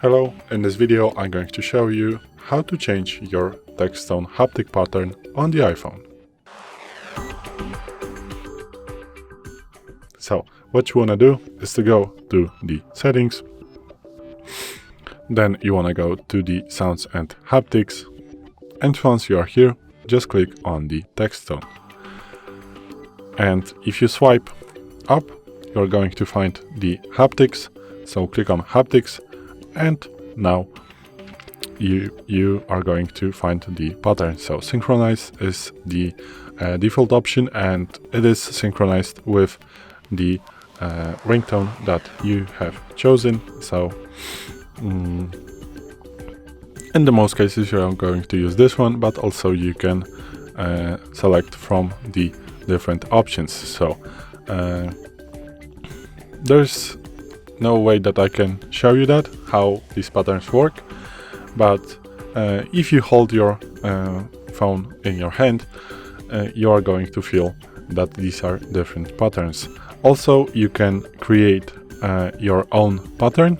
Hello, in this video I'm going to show you how to change your text tone haptic pattern on the iPhone. So what you want to do is to go to the settings, then you want to go to the sounds and haptics, and once you are here, just click on the text tone. And if you swipe up, you're going to find the haptics, so click on haptics, and now you are going to find the pattern. So synchronize is the default option, and it is synchronized with the ringtone that you have chosen. So in the most cases you are going to use this one, but also you can select from the different options. So there's no way that I can show you that, how these patterns work, but if you hold your phone in your hand, you are going to feel that these are different patterns. Also, you can create your own pattern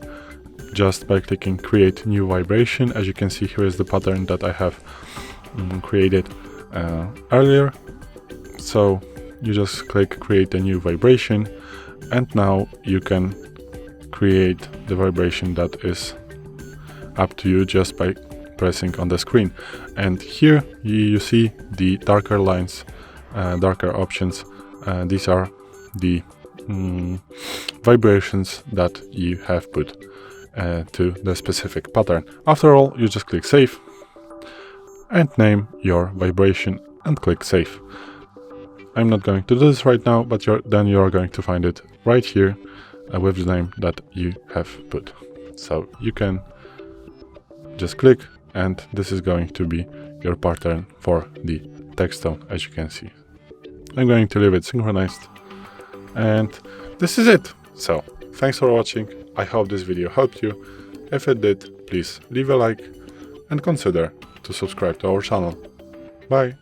just by clicking create new vibration. As you can see, here is the pattern that I have created earlier. So you just click create a new vibration, and now you can create the vibration that is up to you just by pressing on the screen. And here you see the darker lines, darker options. These are the vibrations that you have put to the specific pattern. After all, you just click save and name your vibration and click save. I'm not going to do this right now, but then you're going to find it right here with the name that you have put. So you can just click, and this is going to be your pattern for the text tone, as you can see. I'm going to leave it synchronized, and this is it. So thanks for watching. I hope this video helped you. If it did, please leave a like and consider to subscribe to our channel. Bye.